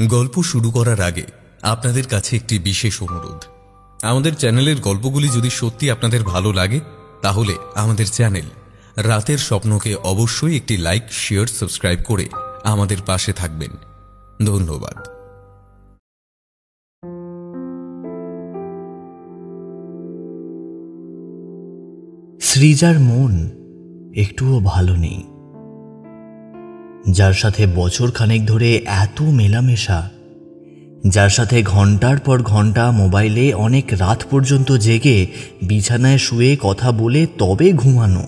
গল্প শুরু করার আগে আপনাদের কাছে একটি বিশেষ অনুরোধ। আমাদের চ্যানেলের গল্পগুলি যদি সত্যি আপনাদের ভালো লাগে তাহলে আমাদের চ্যানেল রাতের স্বপ্নকে অবশ্যই একটি লাইক, শেয়ার, সাবস্ক্রাইব করে আমাদের পাশে থাকবেন। ধন্যবাদ। সৃজার মন একটুও ভালো নেই। যার সাথে বছর খানেক ধরে এত মেলামেশা, যার সাথে ঘন্টার পর ঘন্টা মোবাইলে অনেক রাত পর্যন্ত জেগে বিছানায় শুয়ে কথা বলে তবে ঘুমানো,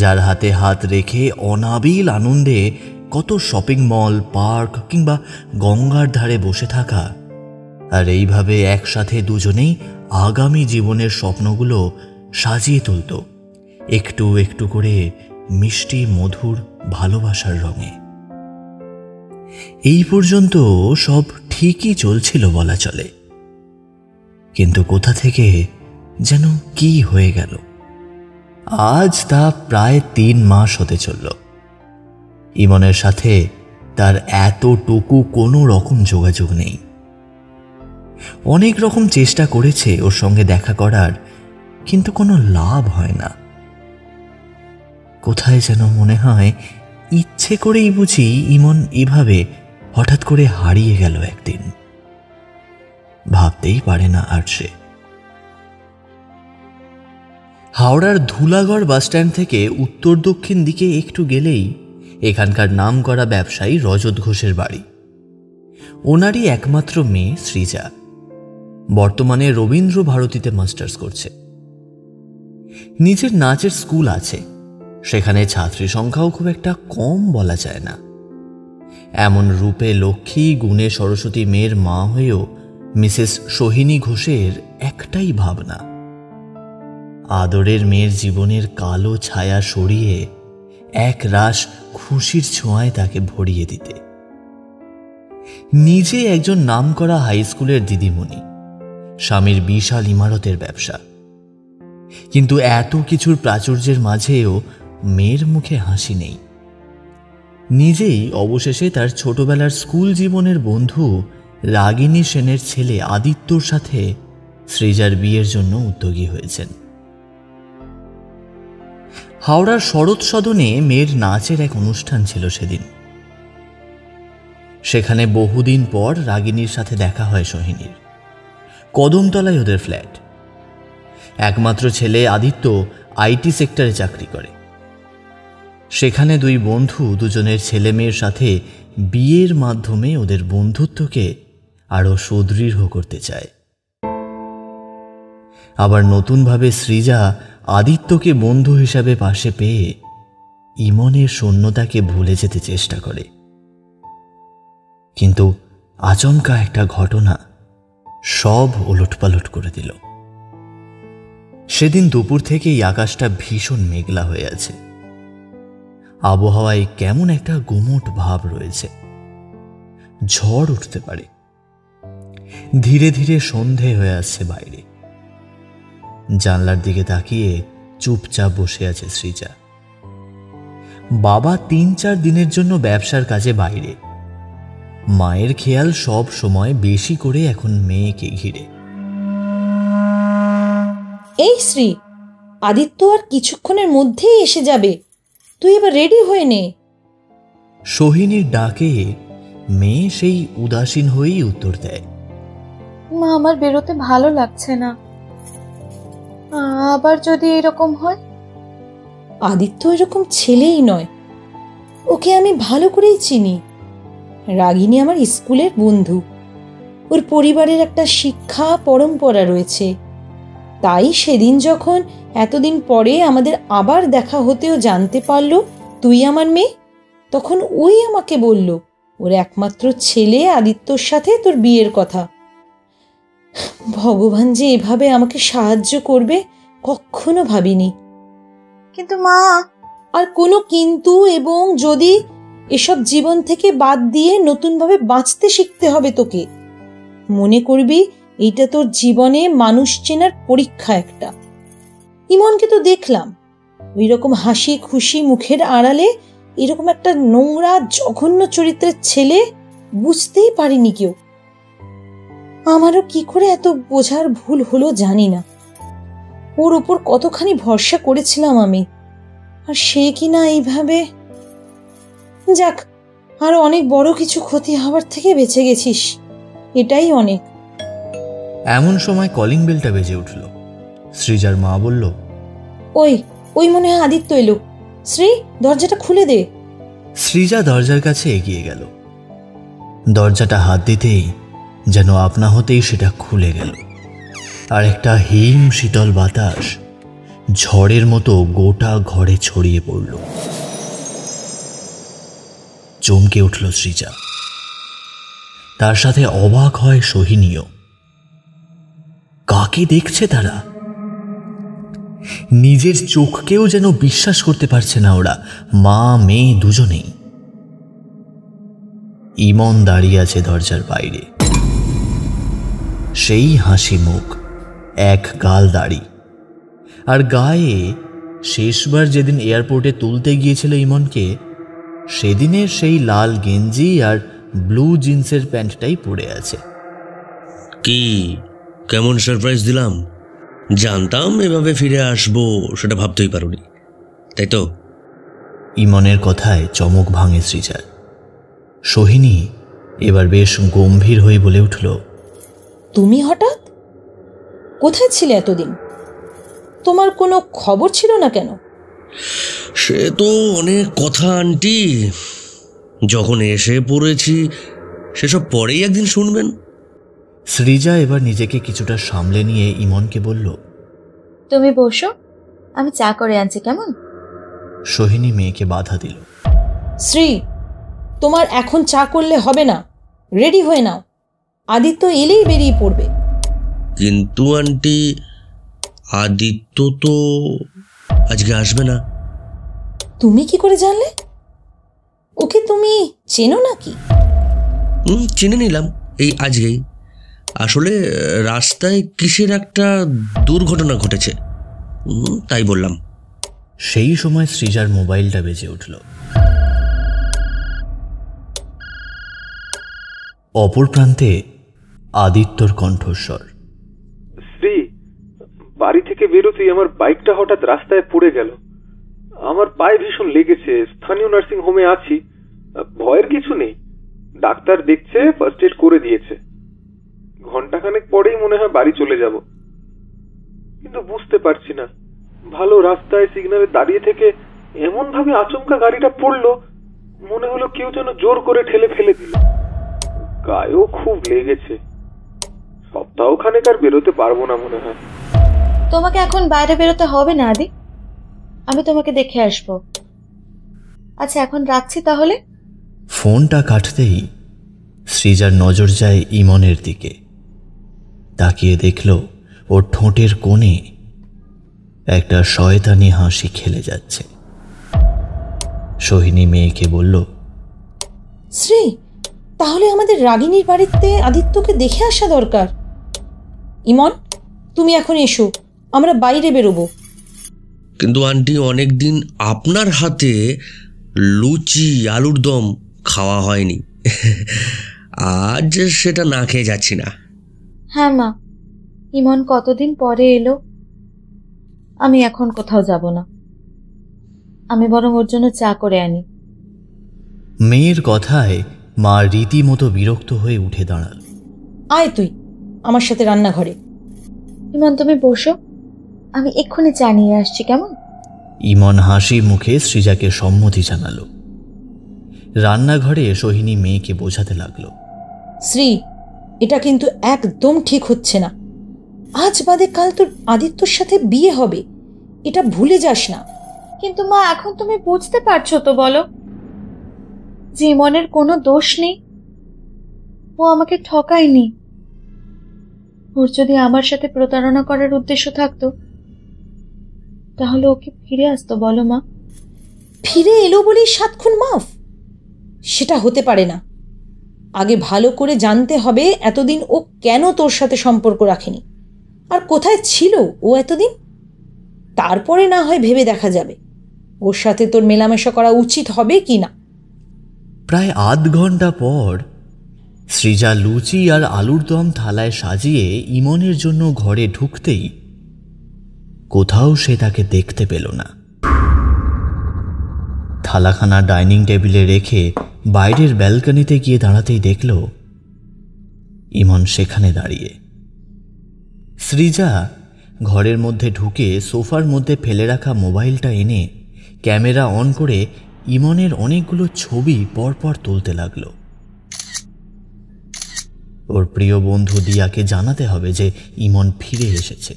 যার হাতে হাত রেখে অনাবিল আনন্দে কত শপিং মল, পার্ক কিংবা গঙ্গার ধারে বসে থাকা, আর এইভাবে একসাথে দুজনেই আগামী জীবনের স্বপ্নগুলো সাজিয়ে তুলত একটু একটু করে মিষ্টি মধুর ভালোবাসার রঙে। এই পর্যন্ত সব ঠিকই চলছিল বলা চলে, কিন্তু কোথা থেকে যেন কি হয়ে গেল। আজ তা প্রায় 3 মাস হতে চলল। ইমনের সাথে তার এতটুকু কোনো রকম যোগাযোগ নেই। অনেক রকম চেষ্টা করেছে ওর সঙ্গে দেখা করার, কিন্তু কোনো লাভ হয় না। কোথায় যেন মনে হয় ইচ্ছে করেই বুঝি ইমন এভাবে হঠাৎ করে হারিয়ে গেল একদিন। ভাবতেই পারে না আর সে। হাওড়ার ধুলাগড় বাসস্ট্যান্ড থেকে উত্তর দক্ষিণ দিকে একটু গেলেই এখানকার নামকরা ব্যবসায়ী রজত ঘোষের বাড়ি। ওনারই একমাত্র মেয়ে সৃজা বর্তমানে রবীন্দ্র ভারতীতে মাস্টার্স করছে। নিজের নাচের স্কুল আছে, সেখানে ছাত্রী সংখ্যাও খুব একটা কম বলা যায় না। এমন রূপে লক্ষ্মী, গুণে সরস্বতী মেয়ের মা হয়েও মিসেস সোহিনী ঘোষের একটাই ভাবনা, আদরের মেয়ের জীবনের কালো ছায়া সরিয়ে এক রাশ খুশির ছোঁয়ায় তাকে ভরিয়ে দিতে। নিজে একজন নামকরা হাই স্কুলের দিদিমণি, স্বামীর বিশাল ইমারতের ব্যবসা, কিন্তু এত কিছুর প্রাচুর্যের মাঝেও মেয়ের মুখে হাসি নেই। নিজেই অবশেষে তার ছোটবেলার স্কুল জীবনের বন্ধু রাগিনী সেনের ছেলে আদিত্যর সাথে সৃজার বিয়ের জন্য উদ্যোগী হয়েছেন। হাওড়ার শরৎ সদনে মেয়ের নাচের এক অনুষ্ঠান ছিল সেদিন। সেখানে বহুদিন পর রাগিনীর সাথে দেখা হয় সোহিনীর। কদমতলায় ওদের ফ্ল্যাট। একমাত্র ছেলে আদিত্য আইটি সেক্টরে চাকরি করে। সেখানে দুই বন্ধু দুজনের ছেলে মেয়ের সাথে বিয়ের মাধ্যমে ওদের বন্ধুত্বকে আরো সুদৃঢ় করতে চায়। আবার নতুনভাবে সৃজা আদিত্যকে বন্ধু হিসাবে পাশে পেয়ে ইমনের শূন্যতাকে ভুলে যেতে চেষ্টা করে। কিন্তু আচমকা একটা ঘটনা সব ওলটপালট করে দিল। সেদিন দুপুর থেকেই আকাশটা ভীষণ মেঘলা হয়ে আছে। আবহাওয়ায় কেমন একটা গুমোট ভাব রয়েছে, ঝড় উঠতে পারে। ধীরে ধীরে সন্ধে হয়ে আসছে বাইরে। জানলার দিকে তাকিয়ে চুপচাপ বসে আছে সৃজা। বাবা 3-4 দিনের জন্য ব্যবসার কাজে বাইরে। মায়ের খেয়াল সব সময় বেশি করে এখন মেয়েকে ঘিরে। এই শ্রী, আদিত্য আর কিছুক্ষণের মধ্যেই এসে যাবে, তুই এবার রেডি হয়ে নে। সোহিনীর ডাকে মেয়ে সেই উদাসীন হয়েই উত্তর দেয়, মা আমার বেরোতে ভালো লাগছে না, আবার যদি এরকম হয়। আদিত্য এরকম ছেলেই নয়, ওকে আমি ভালো করেই চিনি। রাগিনী আমার স্কুলের বন্ধু, ওর পরিবারের একটা শিক্ষা পরম্পরা রয়েছে। তাই সেদিন যখন এতদিন পরে আমাদের আবার দেখা হতেও জানতে পারলো তুই আমার মেয়ে, তখন ওই আমাকে বলল ওর একমাত্র ছেলে আদিত্যর সাথে তোর বিয়ের কথা। ভগবান যে এভাবে আমাকে সাহায্য করবে কখনো ভাবিনি। কিন্তু মা, আর কোনো কিন্তু এবং যদি এসব জীবন থেকে বাদ দিয়ে নতুনভাবে বাঁচতে শিখতে হবে তোকে। মনে করবি এইটা তোর জীবনে মানুষ চেনার পরীক্ষা একটা। ইমনকে তো দেখলাম, ওই রকম হাসি খুশি মুখের আড়ালে এরকম একটা নোংরা জঘন্য চরিত্রের ছেলে বুঝতেই পারিনি কেউ। আমারও কি করে এত বোঝার ভুল হলো জানি না। ওর ওপর কতখানি ভরসা করেছিলাম আমি, আর সে কিনা এইভাবে। যাক, আরো অনেক বড় কিছু ক্ষতি হওয়ার থেকে বেঁচে গেছিস, এটাই অনেক। এমন সময় কলিং বেলটা বেজে উঠল। সৃজার মা বলল, ওই ওই মনে হয় আদিত্য এলো। শ্রী, দরজাটা খুলে দে। সৃজা দরজার কাছে এগিয়ে গেল। দরজাটা হাত দিতেই যেন আপনা হতেই সেটা খুলে গেল, আর একটা হিম শীতল বাতাস ঝড়ের মতো গোটা ঘরে ছড়িয়ে পড়ল। চমকে উঠল সৃজা, তার সাথে অবাক হয় সোহিনীও। কাকে দেখছে তারা? নিজের চোখকেও যেন বিশ্বাস করতে পারছে না ওরা, মা মেয়ে দুজনেই। ইমন দাঁড়িয়ে আছে দরজার বাইরে, সেই হাসি মুখ, এক গাল দাড়ি, আর গায়ে শেষবার যেদিন এয়ারপোর্টে তুলতে গিয়েছিল ইমনকে, সেদিনের সেই লাল গেঞ্জি আর ব্লু জিন্সের প্যান্টটাই পরে আছে। কি কেমন সারপ্রাইজ দিলাম! জানতাম এভাবে ফিরে আসবো, সেটা ভাবতেই পারোনি, তাই তো? ইমনের কথায় চমক ভাঙে সৃজার। সোহিনী এবার বেশ গম্ভীর হয়ে বলে উঠল, তুমি হঠাৎ কোথায় ছিলে এতদিন? তোমার কোনো খবর ছিল না কেন? সে তো অনেক কথা আন্টি, যখন এসে পড়েছি সেসব পরেই একদিন শুনবেন। সৃজা এবার নিজেকে কিছুটা সামলে নিয়ে ইমনকে বলল, তুমি বসো, আমি চা করে আনছি, কেমন? সোহিনী মেয়েকে বাধা দিল। শ্রী, তোমার এখন চা করলে হবে না, রেডি হয়ে নাও, আদিত্য এলেই বেরিয়ে পড়বে। কিন্তু আন্টি, আদিত্য তো আজকে আসবে না। তুমি কি করে জানলে? ওকে তুমি চেনো নাকি? চিনে নিলাম এই আজকেই। আসলে রাস্তায় কিসের একটা দুর্ঘটনা ঘটেছে, তাই বললাম। সেই সময় সৃজার মোবাইলটা বেজে উঠল। অপর প্রান্তে আদিত্যর কণ্ঠস্বর। শ্রী, বাড়ি থেকে বেরোতেই আমার বাইকটা হঠাৎ রাস্তায় পড়ে গেল। আমার পায়ে ভীষণ লেগেছে, স্থানীয় নার্সিং হোমে আছি। ভয়ের কিছু নেই, ডাক্তার দেখছে, ফার্স্ট এড করে দিয়েছে। ঘন্টাখানেক পরেই মনে হয় বাড়ি চলে যাব, কিন্তু বুঝতে পারছি না, ভালো রাস্তায় সিগন্যালে দাঁড়িয়ে থেকে এমন ভাবে আচমকা গাড়িটা পড়লো, মনে হলো কেউ যেন জোর করে ঠেলে ফেলে দিল। গায়েও খুব লেগেছে। সপ্তাহখানেক আর বেরোতে পারবো না মনে হয়। তোমাকে এখন বাইরে বেরোতে হবে না আদি, আমি তোমাকে দেখে আসবো। আচ্ছা, এখন রাখছি তাহলে। ফোনটা কাটতেই সৃজার নজর যায় ইমনের দিকে। তাকিয়ে দেখল ওর ঠোঁটের কোণে একটা শয়তানি হাসি খেলে যাচ্ছে। সোহিনী মেয়েকে বলল, শ্রী, তাহলে আমাদের রাগিনীর বাড়িতে আদিত্যকে দেখে আসা দরকার। ইমন, তুমি এখন এসো, আমরা বাইরে বেরোবো। কিন্তু আন্টি, অনেকদিন আপনার হাতে লুচি আলুর দম খাওয়া হয়নি। আজ সেটা না খেয়ে যাচ্ছি না। হ্যাঁ মা, ইমন কতদিন পরে এলো। আমি এখন কোথাও যাব না, আমি বরং ওর জন্য চা করে আনি। মেয়ের কথায় মা রীতিমতো বিরক্ত হয়ে উঠে দাঁড়াল। আয় তুই আমার সাথে রান্নাঘরে। ইমন, তুমি বসো, আমি এক্ষুনি চা নিয়ে আসছি, কেমন? ইমন হাসি মুখে সৃজাকে সম্মতি জানালো। রান্নাঘরে সোহিনী মেয়েকে বোঝাতে লাগলো, শ্রী, এটা কিন্তু একদম ঠিক হচ্ছে না। আজ বাদে কাল তোর আদিত্যর সাথে বিয়ে হবে, এটা ভুলে যাস না। কিন্তু মা, এখন তুমি বুঝতে পারছো তো বলো যে ইমনের কোনো দোষ নেই, ও আমাকে ঠকায়নি। ওর যদি আমার সাথে প্রতারণা করার উদ্দেশ্য থাকতো তাহলে ওকে ফিরে আসতো, বলো মা? ফিরে এলো বলেই 7 খুন মাফ? সেটা হতে পারে না। আগে ভালো করে জানতে হবে এতদিন ও কেন তোর সাথে সম্পর্ক রাখেনি, আর কোথায় ছিল ও এতদিন। তারপরে না হয় ভেবে দেখা যাবে ওর সাথে তোর মেলামেশা করা উচিত হবে কি না। প্রায় আধ ঘন্টা পর সৃজা লুচি আর আলুর দম থালায় সাজিয়ে ইমনের জন্য ঘরে ঢুকতেই কোথাও সে তাকে দেখতে পেল না। থালাখানা ডাইনিং টেবিলে রেখে বাইরের ব্যালকনিতে গিয়ে দাঁড়াতেই দেখল ইমন সেখানে দাঁড়িয়ে। সৃজা ঘরের মধ্যে ঢুকে সোফার মধ্যে ফেলে রাখা মোবাইলটা এনে ক্যামেরা অন করে ইমনের অনেকগুলো ছবি পরপর তুলতে লাগল। ওর প্রিয় বন্ধু দিয়াকে জানাতে হবে যে ইমন ফিরে এসেছে।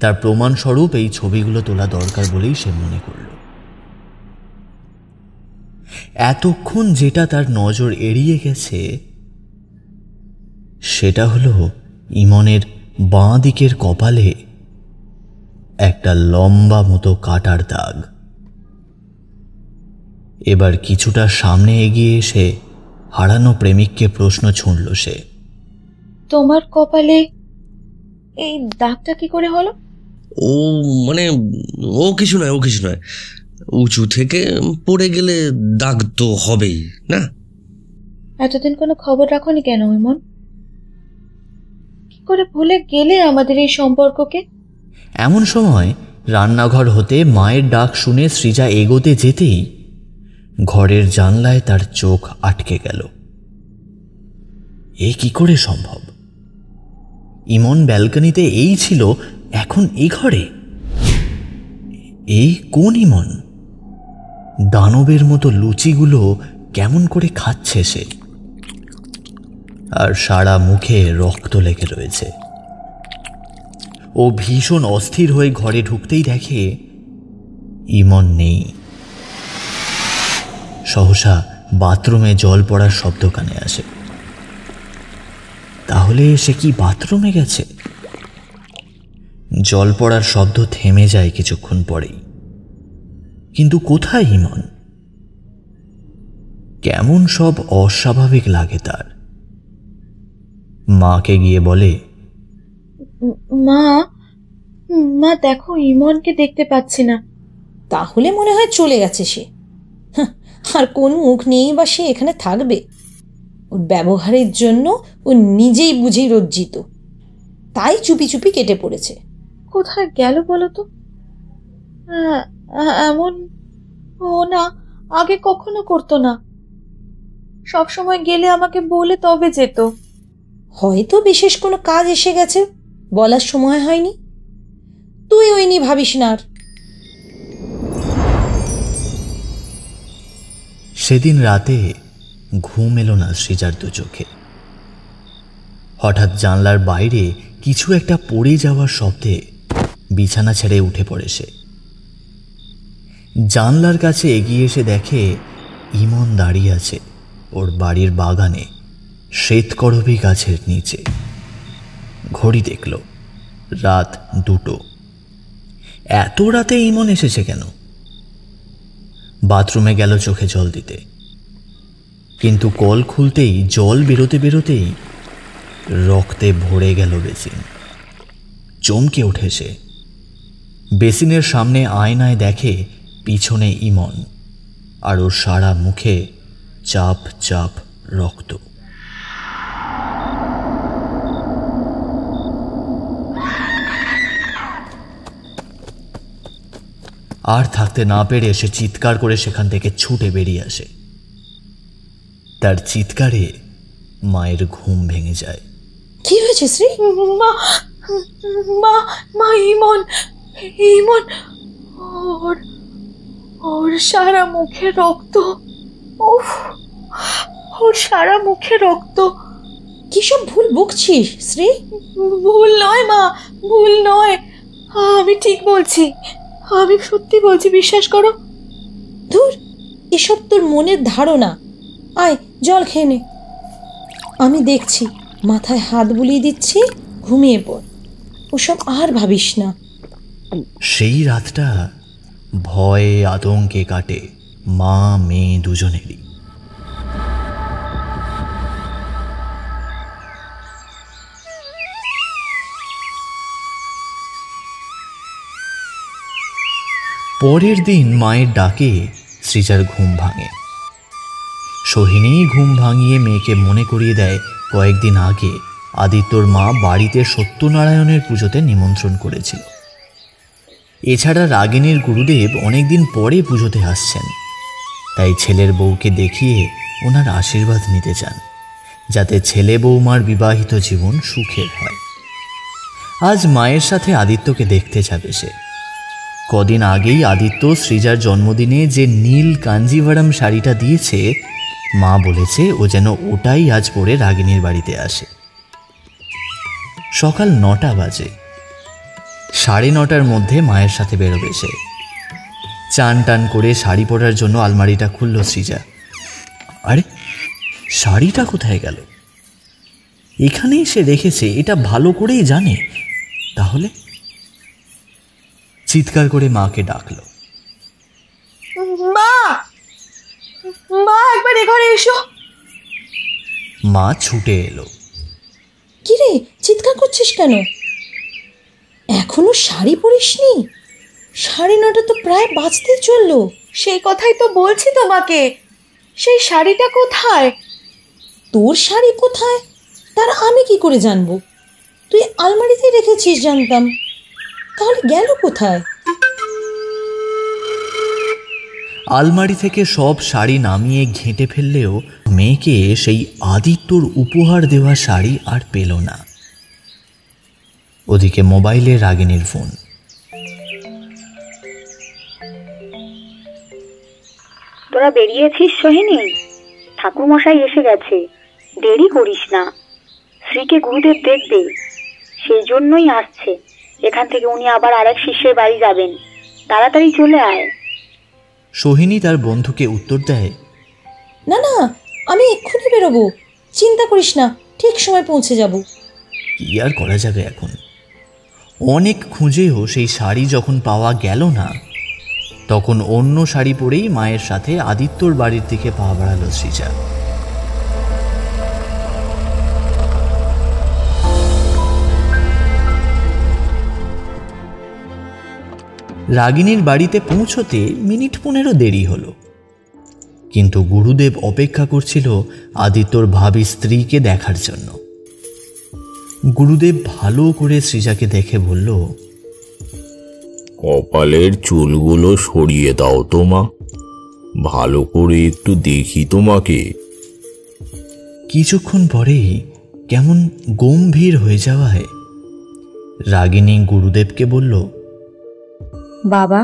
তার প্রমাণস্বরূপ এই ছবিগুলো তোলা দরকার বলেই সে মনে করল। এতক্ষণ যেটা তার নজর এড়িয়ে গেছে সেটা হলো ইমনের বাঁ দিকের কপালে একটা লম্বা মতো কাটার দাগ। এবার কিছুটা সামনে এগিয়ে এসে হারানো প্রেমিককে প্রশ্ন ছুঁড়ল সে, তোমার কপালে এই দাগটা কি করে হলো? ও মানে ও কিছু নয়, উঁচু থেকে পড়ে গেলে দাগ তো হবেই না। এতদিন কোনো খবর রাখোনি কেন ইমন? কি করে ভুলে গেলে আমাদের এই সম্পর্ককে? এমন সময় রান্নাঘর হতে মায়ের ডাক শুনে সৃজা এগোতে যেতেই ঘরের জানলায় তার চোখ আটকে গেল। এ কি করে সম্ভব? ইমন ব্যালকনিতে এই ছিল, এখন এই ঘরে? এই কোন ইমন? দানবের মতো লুচিগুলো কেমন করে খাচ্ছে সে, আর সারা মুখে রক্ত লেগে রয়েছে। ও ভীষণ অস্থির হয়ে ঘরে ঢুকতেই দেখে ইমন নেই। সহসা বাথরুমে জল পড়ার শব্দ কানে আসে। তাহলে সে কি বাথরুমে গেছে? জল পড়ার শব্দ থেমে যায় কিছুক্ষণ পরেই, কিন্তু কোথায় ইমন? কেমন সব অস্বাভাবিক লাগে তার। মাকে গিয়ে বলে, মা মা দেখো, ইমনকে দেখতে পাচ্ছি না। তাহলে মনে হয় চলে গেছে সে। আর কোন মুখ নেই বা সে এখানে থাকবে? ওর ব্যবহারের জন্য ও নিজেই বুঝেই লজ্জিত, তাই চুপি চুপি কেটে পড়েছে। কোথায় গেল বলো তো? এমন ও না, আগে কখনো করতো না। সব সময় গেলে আমাকে বলে তবে যেত। হয়তো বিশেষ কোনো কাজ এসে গেছে, বলার সময় হয়নি। তুই ওই নিয়ে ভাবিস না আর। সেদিন রাতে ঘুম এলো না সৃজার দু চোখে। হঠাৎ জানলার বাইরে কিছু একটা পড়ে যাওয়ার শব্দে বিছানা ছেড়ে উঠে পড়ে সে। জানলার কাছে এগিয়ে এসে দেখে ইমন দাঁড়িয়ে আছে ওর বাড়ির বাগানে শ্বেতকরবী গাছের নিচে। ঘড়ি দেখল, রাত 2টো। এত রাতে ইমন এসেছে কেন? বাথরুমে গেল চোখে জল দিতে, কিন্তু কল খুলতেই জল বেরোতে বেরোতেই রক্তে ভরে গেল বেসিন। চমকে ওঠে সে। বেসিনের সামনে আয়নায় দেখে পিছনে ইমন, আর ওর সারা মুখে চাপ চাপ রক্ত। আর থাকতে না পেরে সে চিৎকার করে সেখান থেকে ছুটে বেরিয়ে আসে। তার চিৎকারে মায়ের ঘুম ভেঙে যায়। কি হয়েছে শ্রী? মা মা মা ইমন ইমন ওর ওর সারা মুখে রক্ত। উফ, ওর সারা মুখে রক্ত। কি সব ভুল বকছিস শ্রী? ভুল নয় মা, ভুল নয়, আমি ঠিক বলছি, আমি সত্যি বলছি, বিশ্বাস করো। ধুর, এসব তোর মনের ধারণা। আয় জল খেয়ে নে, আমি দেখছি। মাথায় হাত বুলিয়ে দিচ্ছি, ঘুমিয়ে পড়। ওসব আর ভাবিস না। সেই রাতটা ভয়ে আতঙ্কে কাটে মা মেয়ে দুজনেরই। পরের দিন মায়ের ডাকে সৃজার ঘুম ভাঙে। সোহিনী ঘুম ভাঙিয়ে মেয়েকে মনে করিয়ে দেয় কয়েকদিন আগে আদিত্যর মা বাড়িতে সত্যনারায়ণের পুজোতে নিমন্ত্রণ করেছিল। এছাড়া রাগিনীর গুরুদেব অনেকদিন পরে পুজোতে আসছেন, তাই ছেলের বউকে দেখিয়ে ওনার আশীর্বাদ নিতে চান, যাতে ছেলে বৌমার বিবাহিত জীবন সুখের হয়। আজ মায়ের সাথে আদিত্যকে দেখতে যাবে সে। কদিন আগেই আদিত্য সৃজার জন্মদিনে যে নীল কাঞ্জিভারাম শাড়িটা দিয়েছে, মা বলেছে ও যেন ওটাই আজ পরে রাগিনীর বাড়িতে আসে। সকাল 9টা বাজে। 9:30টার মধ্যে মায়ের সাথে বেরোবে সে। চান টান করে শাড়ি পরার জন্য আলমারিটা খুলল সৃজা। আরে, শাড়িটা কোথায় গেল? এখানেই সে রেখেছে, এটা ভালো করেই জানে। তাহলে চিৎকার করে মাকে ডাকলো, মা, মা একবার এ ঘরে এসো। মা ছুটে এলো। কি রে, চিৎকার করছিস কেন? এখনো শাড়ি পরিসনি? 9:30 তো প্রায় বাজতেই চললো। সেই কথাই তো বলছি তোমাকে, সেই শাড়িটা কোথায়? তোর শাড়ি কোথায় তার আমি কি করে জানবো? তুই আলমারিতে রেখেছিস জানতাম, তাহলে গেল কোথায়? আলমারি থেকে সব শাড়ি নামিয়ে ঘেঁটে ফেললেও মেয়েকে সেই আদিত্যর উপহার দেওয়া শাড়ি আর পেল না। ওদিকে মোবাইলে রাগিনীর ফোন। তোরা বেরিয়েছিস সোহিনী? ঠাকুরমশাই এসে গেছে, দেরি করিস না। শ্রীকে গুরুদেব দেখবে, সেই জন্যই আসছে। এখান থেকে উনি আবার আরেক শিষ্যের বাড়ি যাবেন, তাড়াতাড়ি চলে আয়। সোহিনী তার বন্ধুকে উত্তর দেয়, না না, আমি এক্ষুনি বেরোবো, চিন্তা করিস না, ঠিক সময় পৌঁছে যাব। কি আর করা যাবে এখন? অনেক খুঁজেও সেই শাড়ি যখন পাওয়া গেল না, তখন অন্য শাড়ি পরেই মায়ের সাথে আদিত্যর বাড়ির দিকে পা বাড়ালো সৃজা। রাগিনীর বাড়িতে পৌঁছতে মিনিট 15 দেরি হলো, কিন্তু গুরুদেব অপেক্ষা করছিল আদিত্যর ভাবী স্ত্রীকে দেখার জন্য। গুরুদেব ভালো করে সৃজাকে দেখে বলল, কপালের চুলগুলো সরিয়ে দাও তো মা, ভালো করে একটু দেখি তোমাকে। কিছুক্ষণ পরেই কেমন গম্ভীর হয়ে যাওয়ায় রাগিনী গুরুদেবকে বলল, বাবা,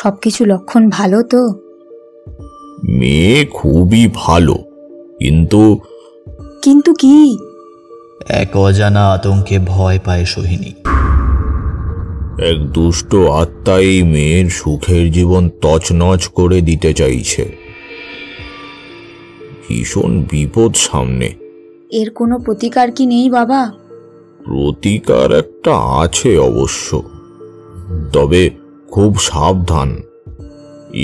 সবকিছু লক্ষণ ভালো তো? মেয়ে খুবই ভালো, কিন্তু কিন্তু কি? এক অজানা আতঙ্কে ভয় পায় সোহিনী। এক দুষ্ট আত্মা এই মেয়ের সুখের জীবন তছনছ করে দিতে চাইছে। ভীষণ বিপদ সামনে। এর কোনো প্রতিকার কি নেই বাবা? প্রতিকার একটা আছে অবশ্য, তবে খুব সাবধান।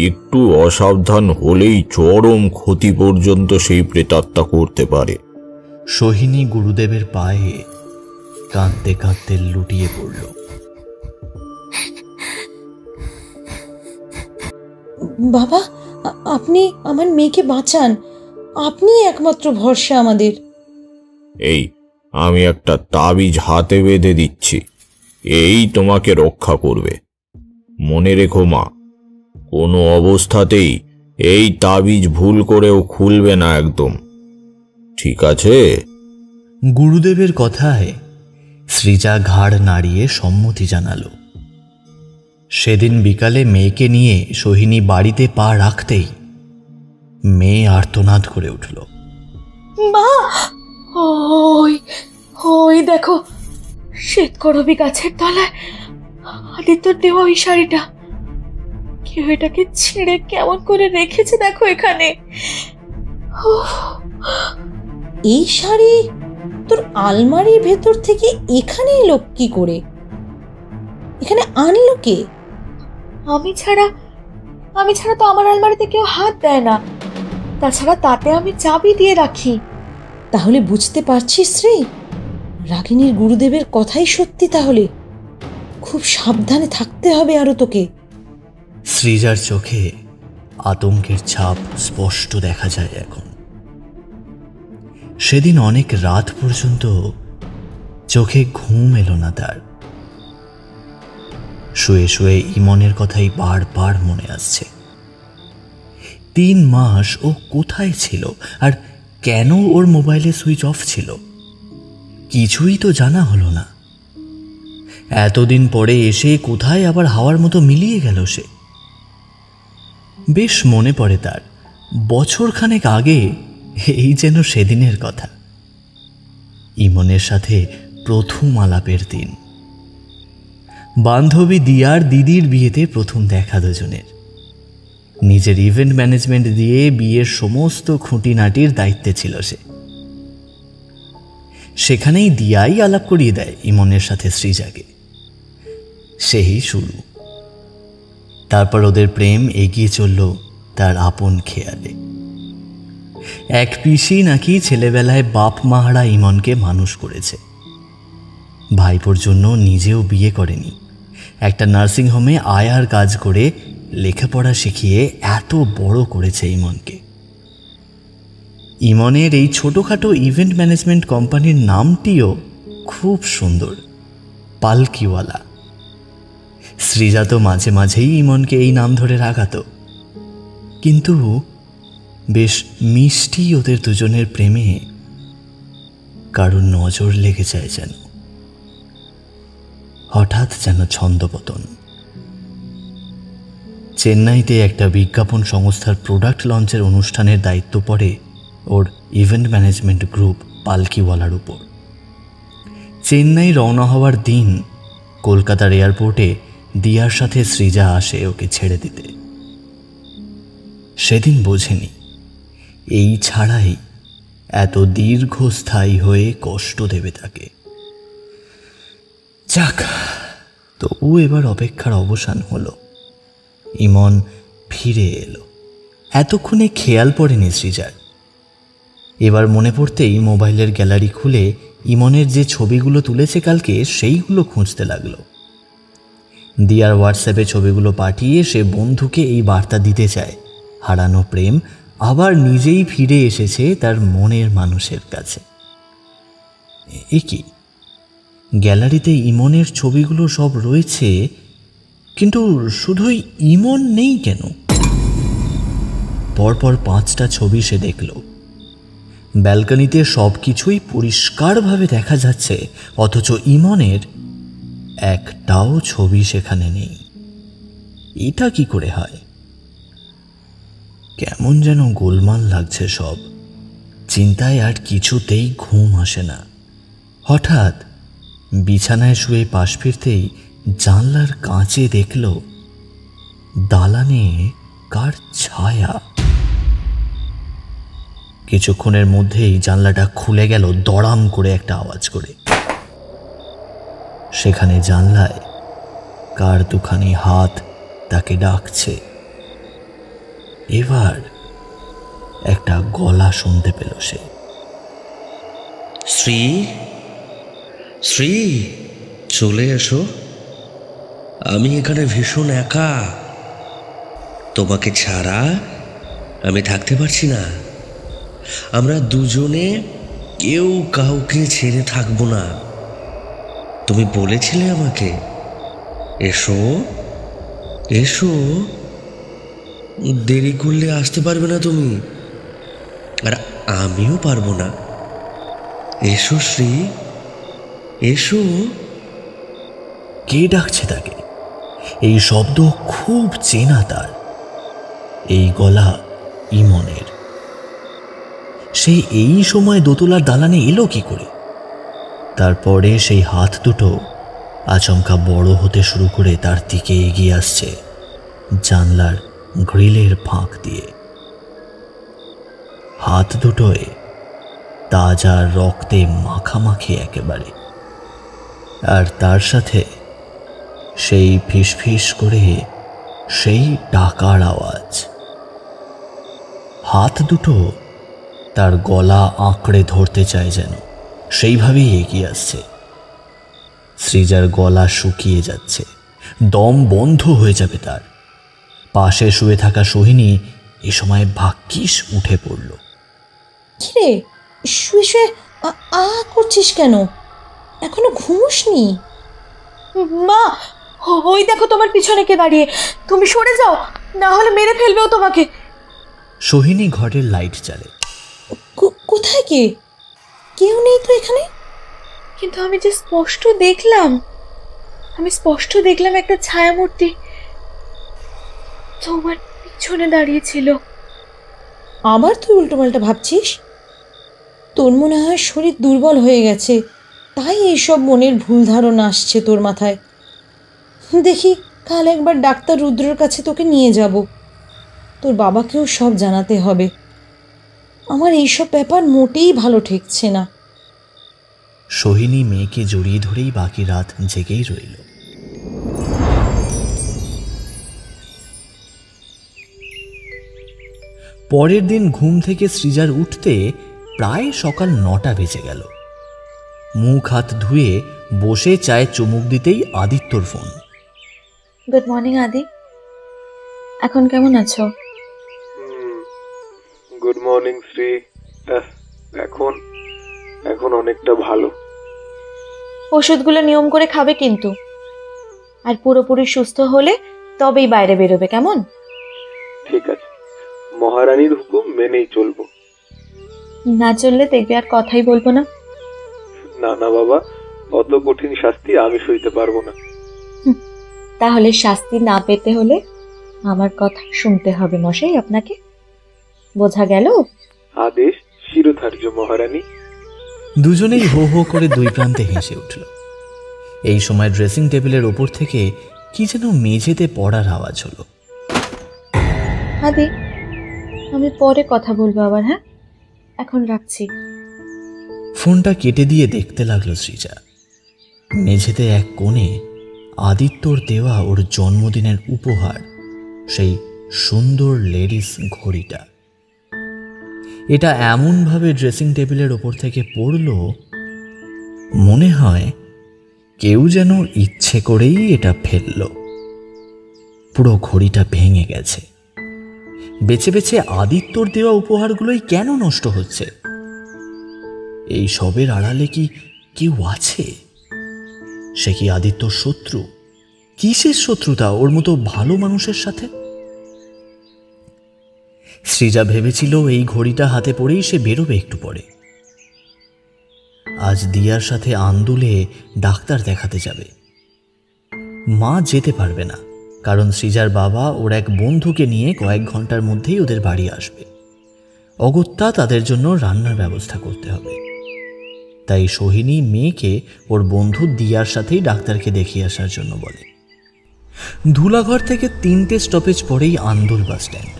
একটু অসাবধান হলেই চরম ক্ষতি পর্যন্ত সেই প্রেতাত্মা করতে পারে। সোহিনী গুরুদেবের পায়ে কাঁদতে কাঁদতে লুটিয়ে পড়ল। বাবা, আপনি আমার মেয়েকে বাঁচান, আপনি একমাত্র ভরসা আমাদের। এই, আমি একটা তাবিজ হাতে বেঁধে দিচ্ছি, এই তোমাকে রক্ষা করবে। মনে রেখো মা, কোনো অবস্থাতেই এই তাবিজ ভুল করেও খুলবে না একদম, ঠিক আছে? গুরুদেবের কথায় সৃজা ঘাড় নাড়িয়ে সম্মতি জানালো। সেদিন বিকালে মেয়েকে নিয়ে সোহিনী বাড়িতে পা রাখতেই মেয়ে আর্তনাদ করে উঠল। মা, ওই ওই দেখো, শ্বেতকরবী গাছের তলায় আদিত্যর দেওয়া ওই শাড়িটা। কেউ এটাকে ছিঁড়ে কেমন করে রেখেছে দেখো এখানে। এই শাড়ি তোর আলমারির ভেতর থেকে এখানে এলো কি করে? এখানে আনলো কে? আমি ছাড়া তো আমার আলমারিতে কেউ হাত দেয় না। তাছাড়া তাতে আমি চাবি দিয়ে রাখি। তাহলে বুঝতে পারছিস রে, রাগিনীর গুরুদেবের কথাই সত্যি। তাহলে খুব সাবধানে থাকতে হবে আরো তোকে। সৃজার চোখে আতঙ্কের ছাপ স্পষ্ট দেখা যায় এখন। সেদিন অনেক রাত পর্যন্ত চোখে ঘুম এলো না তার। শুয়ে শুয়ে ইমনের কথাই বারবার মনে আসছে। 3 মাস ও কোথায় ছিল, আর কেন ওর মোবাইলে সুইচ অফ ছিল, কিছুই তো জানা হলো না। এতদিন পরে এসে কোথায় আবার হাওয়ার মতো মিলিয়ে গেল সে। বেশ মনে পড়ে তার, বছরখানেক আগে এই যেন সেদিনের কথা। ইমনের সাথে প্রথম আলাপের দিন, বান্ধবী দিয়ার দিদির বিয়েতে প্রথম দেখা দুজনের। নিজের ইভেন্ট ম্যানেজমেন্ট দিয়ে বিয়ের সমস্ত খুঁটিনাটির দায়িত্বে ছিল সে। সেখানেই দিয়াই আলাপ করিয়ে দেয় ইমনের সাথে সৃজাকে। সেই শুরু। তারপর ওদের প্রেম এগিয়ে চলল তার আপন খেয়ালে। এক পিসি নাকি ছেলেবেলায় বাপ মাহারা ইমনকে মানুষ করেছে। ভাইপোর জন্য নিজেও বিয়ে করেনি, একটা নার্সিংহোমে আয়ার কাজ করে লেখাপড়া শিখিয়ে এত বড় করেছে ইমনকে। ইমনের এই ছোটখাটো ইভেন্ট ম্যানেজমেন্ট কোম্পানির নামটিও খুব সুন্দর, পালকিওয়ালা। সৃজা তো মাঝে মাঝেই ইমনকে এই নাম ধরে রাখাতো, কিন্তু বেশ মিষ্টি ওদের দুজনের প্রেমে কারোর নজর লেগে যায় যেন। হঠাৎ যেন ছন্দপতন। চেন্নাইতে একটা বিজ্ঞাপন সংস্থার প্রোডাক্ট লঞ্চের অনুষ্ঠানের দায়িত্ব পড়ে ওর ইভেন্ট ম্যানেজমেন্ট গ্রুপ পালকিওয়ালার উপর। চেন্নাই রওনা হওয়ার দিন কলকাতার এয়ারপোর্টে দিয়ার সাথে সৃজা আসে ওকে ছেড়ে দিতে। সেদিন বোঝেনি এই ছাড়াই এত দীর্ঘস্থায়ী হয়ে কষ্ট দেবে তাকে। যাক, তবু এবার অপেক্ষার অবসান হলো। ইমন ফিরে এলো। এতক্ষণে খেয়াল পড়েনি সৃজার। এবার মনে পড়তেই মোবাইলের গ্যালারি খুলে ইমনের যে ছবিগুলো তুলেছে কালকে সেইগুলো খুঁজতে লাগলো। দিয়ার হোয়াটসঅ্যাপে ছবিগুলো পাঠিয়ে সে বন্ধুকে এই বার্তা দিতে চায়, হারানো প্রেম আবার নিজেই ফিরে এসেছে তার মনের মানুষের কাছে। এ কি, গ্যালারিতে ইমনের ছবিগুলো সব রয়েছে, কিন্তু শুধুই ইমন নেই কেন? পরপর 5টা ছবি সে দেখল। ব্যালকনিতে সব কিছুই পরিষ্কারভাবে দেখা যাচ্ছে, অথচ ইমনের একটাও ছবি সেখানে নেই। এটা কি করে হয়? কেমন যেন গোলমাল লাগছে সব। চিন্তায় আর কিছুতেই ঘুম আসে না। হঠাৎ বিছানায় শুয়ে পাশ ফিরতেই জানলার কাঁচে দেখল দালানে কার ছায়া। কিছুক্ষণের মধ্যেই জানলাটা খুলে গেল দড়াম করে একটা আওয়াজ করে। সেখানে জানলায় কার দুখানি হাত তাকে ডাকছে। এবার একটা গলা শুনতে পেল সে। শ্রী, শ্রী, চলে এসো। আমি এখানে ভীষণ একা। তোমাকে ছাড়া আমি থাকতে পারছি না। আমরা দুজনে কেউ কাউকে ছেড়ে থাকবো না। তুমি বলেছিলে আমাকে, এসো এসো, দেরি করলে আসতে পারবে না তুমি, আর আমিও পারবো না। এসো শ্রী, এসো। কে ডাকছে তাকে? এই শব্দ খুব চেনা তার। এই গলা ইমনের। সেই এই সময় দোতলার দালানে এলো কি করে? তারপরে সেই হাত দুটো আচমকা বড় হতে শুরু করে তার দিকে এগিয়ে আসছে জানলার গ্রিলের ফাঁক দিয়ে। হাত দুটোয় তাজা রক্তে মাখামাখি একেবারে, আর তার সাথে সেই ফিসফিস করে সেই ডাকার আওয়াজ। হাত দুটো তার গলা আঁকড়ে ধরতে চায় যেন, সেইভাবেই এগিয়ে আসছে। সৃজার গলা শুকিয়ে যাচ্ছে, দম বন্ধ হয়ে যাবে তার। পাশে শুয়ে থাকা সোহিনী এ সময় ভাগ্যিস উঠে পড়ল। কিরে, শুয়ে শুয়ে করছিস কেন? এখনো ঘুমোসনি? মা, ওই দেখো তোমার পিছনে কে দাঁড়িয়ে। তুমি সরে যাও, না হলে মেরে ফেলবেও তোমাকে। সোহিনী ঘরের লাইট জ্বালে। কোথায় কে? কেউ নেই তো এখানে। কিন্তু আমি যে স্পষ্ট দেখলাম, একটা ছায়ামূর্তি তোমার পিছনে দাঁড়িয়েছিল। আবার তুই উল্টোপাল্টা ভাবছিস? তোর মনে হয় শরীর দুর্বল হয়ে গেছে, তাই এইসব মনের ভুল ধারণা আসছে তোর মাথায়। দেখি কাল একবার ডাক্তার রুদ্রর কাছে তোকে নিয়ে যাব। তোর বাবাকেও সব জানাতে হবে। আমার এইসব ব্যাপার মোটেই ভালো ঠেকছে না। সোহিনী মেয়েকে জড়িয়ে ধরেই বাকি রাত জেগেই রইল। পরের দিন ঘুম থেকে সৃজার উঠতে প্রায় সকাল 9টা বেজে গেল। মুখ হাত ধুয়ে বসে চায়ে চুমুক দিতেই আদিত্যর ফোন। গুড মর্নিং আদি, এখন কেমন আছো? Good morning Shri. এখন অনেকটা ভালো। ওষুধগুলো নিয়ম করে খাবে কিন্তু, আর পুরোপুরি সুস্থ হলে তবেই বাইরে বেরোবে, কেমন? ঠিক আছে, মহারানীর হুকুম মেনেই চলবো। না চললে দেখবে আর কথাই বলবো না। না না বাবা, অত কঠিন শাস্তি আমি সইতে পারবো না। তাহলে শাস্তি না পেতে হলে আমার কথা শুনতে হবে মশাই আপনাকে, বোঝা গেল? আদেশ শিরোধার্য মহারানী। দুজনেই হো হো করে দুই প্রান্তে হেসে উঠল। এই সময় ড্রেসিং টেবিলের ওপর থেকে কি যেন মেঝেতে পড়ার আওয়াজ হলো। আদি, আমি পরে কথা বলবো আবার, হ্যাঁ? এখন রাখছি। ফোনটা কেটে দিয়ে দেখতে লাগলো সৃজা। মেঝেতে এক কোণে আদিত্যর দেওয়া ওর জন্মদিনের উপহার, সেই সুন্দর লেডিস ঘড়িটা। এটা এমনভাবে ড্রেসিং টেবিলের ওপর থেকে পড়ল, মনে হয় কেউ যেন ইচ্ছে করেই এটা ফেলল। পুরো ঘড়িটা ভেঙে গেছে। বেছে বেছে আদিত্যর দেওয়া উপহারগুলোই কেন নষ্ট হচ্ছে? এই সবের আড়ালে কি কেউ আছে? সে কি আদিত্যর শত্রু? কিসের শত্রুতা ওর মতো ভালো মানুষের সাথে? সৃজা ভেবেছিল এই ঘড়িটা হাতে পড়েই সে বেরোবে একটু পরে। আজ দিয়ার সাথে আন্দুলে ডাক্তার দেখাতে যাবে। মা যেতে পারবে না, কারণ সৃজার বাবা ওর এক বন্ধুকে নিয়ে কয়েক ঘন্টার মধ্যেই ওদের বাড়ি আসবে। অগত্যা তাদের জন্য রান্নার ব্যবস্থা করতে হবে। তাই সোহিনী মেয়েকে ওর বন্ধু দিয়ার সাথেই ডাক্তারকে দেখিয়ে আসার জন্য বলে। ধুলাঘর থেকে 3টে স্টপেজ পরেই আন্দুল বাস স্ট্যান্ড।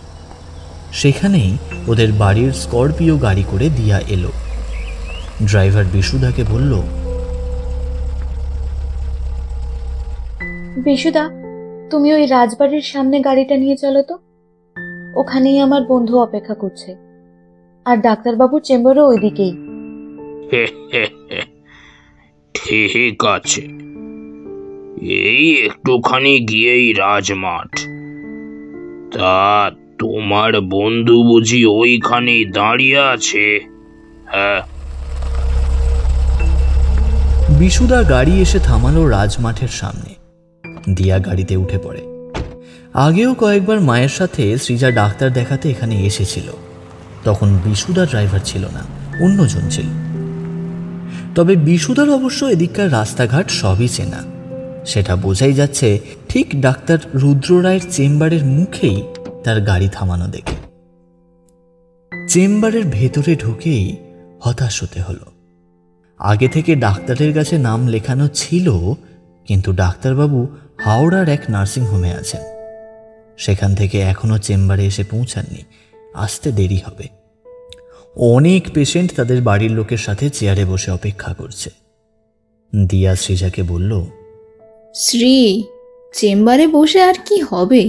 সেখানেই ওদের বাড়ির স্করপিও গাড়ি করে দিয়া এলো। ড্রাইভার বিশুদাকে বলল, বিশুদা, তুমি ওই রাজবাড়ির সামনে গাড়িটা নিয়ে চলো তো, ওখানেই আমার বন্ধু অপেক্ষা করছে, আর ডাক্তারবাবুর চেম্বারও ওইদিকেই। ঠিক আছে, এই একটুখানি গিয়েই রাজমাঠ। তা তোমার বন্ধু বুঝি ওইখানেই দাঁড়িয়ে আছে? হ্যাঁ। বিশুদা গাড়ি এসে থামালো রাজমাঠের সামনে। দিয়া গাড়িতে উঠে পড়ে। আগেও কয়েকবার মায়ের সাথে সৃজা ডাক্তার দেখাতে এখানে এসেছিল। তখন বিশুদা ড্রাইভার ছিল না, অন্যজন ছিল। তবে বিশুদার অবশ্য এদিককার রাস্তাঘাট সবই চেনা। সেটা বোঝাই যাচ্ছে ঠিক ডাক্তার রুদ্র রায়ের চেম্বারের মুখেই তার গাড়ি থামানো দেখে। চেম্বারের ভেতরে ঢুকেই হতাশ হতে হলো। আগে থেকে ডাক্তারের কাছে নাম লেখানো ছিল, কিন্তু ডাক্তারবাবু হাওড়ার এক নার্সিংহোমে আছেন। সেখান থেকে এখনো চেম্বারে এসে পৌঁছাননি, আসতে দেরি হবে। অনেক পেশেন্ট তাদের বাড়ির লোকের সাথে চেয়ারে বসে অপেক্ষা করছে। দিয়া সৃজাকে বলল, শ্রী, চেম্বারে বসে আর কি হবে,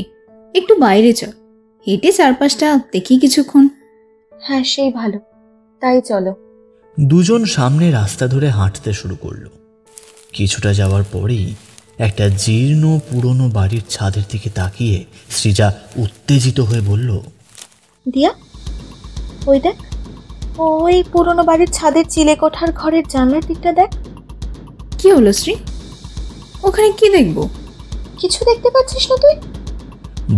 একটু বাইরে চল, হেঁটে চারপাশটা দেখি কিছুক্ষণ। হ্যাঁ, সেই ভালো, তাই চলো। দুজন সামনে রাস্তা ধরে হাঁটতে শুরু করলো। কিছুটা যাওয়ার পরেই একটা জীর্ণ পুরনো বাড়ির ছাদের দিকে তাকিয়ে সৃজা উত্তেজিত হয়ে বলল, দিয়া, ওই দেখ, ওই পুরনো বাড়ির ছাদের চিলেকোঠার ঘরের জানলার দিকটা দেখ। কি হলো শ্রী? ওখানে কি দেখবো? কিছু দেখতে পাচ্ছিস না তুই?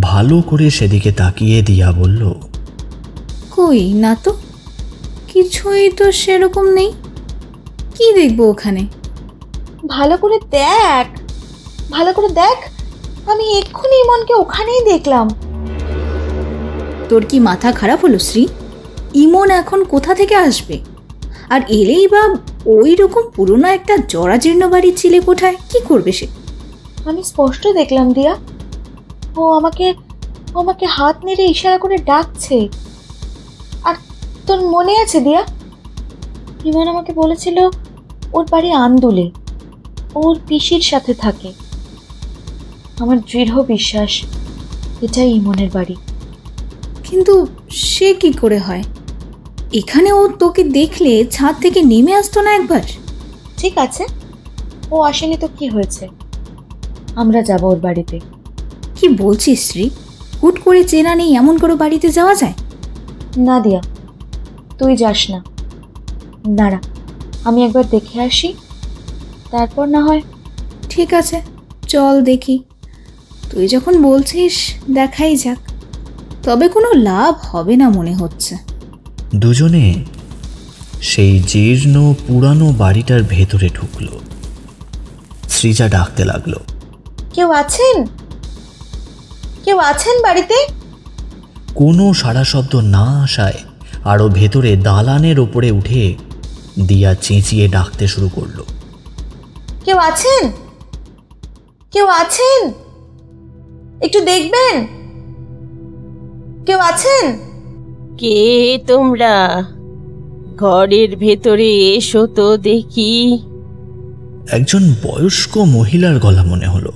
ভালো করে সেদিকে তাকিয়ে দিয়া বলল, কই না তো, কিছুই তো সেরকম নেই। কি দেখবো ওখানে? ভালো করে দেখ, ভালো করে দেখ। আমি এক্ষুনি ইমনকে ওখানেই দেখলাম। তোর কি মাথা খারাপ হলো শ্রী? ইমন এখন কোথা থেকে আসবে? আর এলেই বা ওই রকম পুরনো একটা জরাজীর্ণ বাড়ির চিলেকোঠায় কি করবে সে? আমি স্পষ্ট দেখলাম দিয়া, ও আমাকে হাত নেড়ে ইশারা করে ডাকছে। আর তোর মনে আছে দিয়া, ইমন আমাকে বলেছিল ওর বাড়ি আন্দুলে, ওর পিসির সাথে থাকে। আমার দৃঢ় বিশ্বাস এটাই ইমনের বাড়ি। কিন্তু সে কি করে হয়? এখানে ও তোকে দেখলে ছাদ থেকে নেমে আসতো না একবার? ঠিক আছে, ও আসেনি তো কি হয়েছে, আমরা যাব ওর বাড়িতে। কি বলছিস শ্রী? হুট করে চেনা নেই এমন করে বাড়িতে যাওয়া যায়? না দিয়া, তুই যাস না। দাঁড়া, আমি একবার দেখে আসি, তারপর না হয়। ঠিক আছে, চল দেখি। তুই যখন বলছিস দেখাই যাক, তবে কোনো লাভ হবে না মনে হচ্ছে। দুজনে সেই জীর্ণ পুরানো বাড়িটার ভেতরে ঢুকলো। সৃজা ডাকতে লাগলো, কেউ আছেন? কেউ আছেন বাড়িতে? কোনো সাড়া শব্দ না আসায় আরো ভেতরে দালানের ওপরে উঠে দিয়া চেঁচিয়ে ডাকতে শুরু করলো, কেউ আছেন? কেউ আছেন? একটু দেখবেন, কেউ আছেন? কে তোমরা? ঘরের ভেতরে এসো তো দেখি। একজন বয়স্ক মহিলার গলা মনে হলো।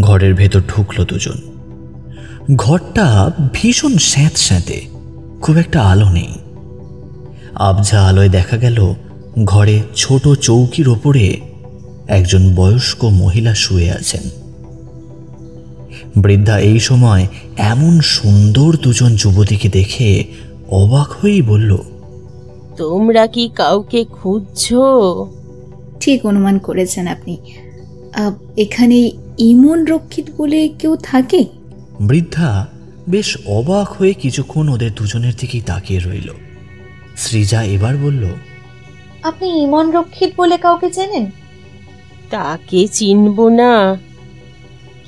ঘরের ভেতর ঢুকলো দুজন। ঘরটা ভীষণ স্যাঁতস্যাঁতে, খুব একটা আলো নেই। আবঝা আলোয় দেখা গেল ঘরে ছোট চৌকির ওপরে একজন বয়স্ক মহিলা শুয়ে আছেন। বৃদ্ধা এই সময় এমন সুন্দর দুজন যুবতীকে দেখে অবাক হয়েই বলল, তোমরা কি কাউকে খুঁজছো? ঠিক অনুমান করেছেন আপনি। এখানে ইমন রক্ষিত বলে কেউ থাকে? বৃদ্ধা বেশ অবাক হয়ে কিছুক্ষণ ওদের দুজনের দিকেই তাকিয়ে রইল। সৃজা এবার বলল, আপনি ইমন রক্ষিত বলে কাউকে চেনেন? তাকে চিনব না,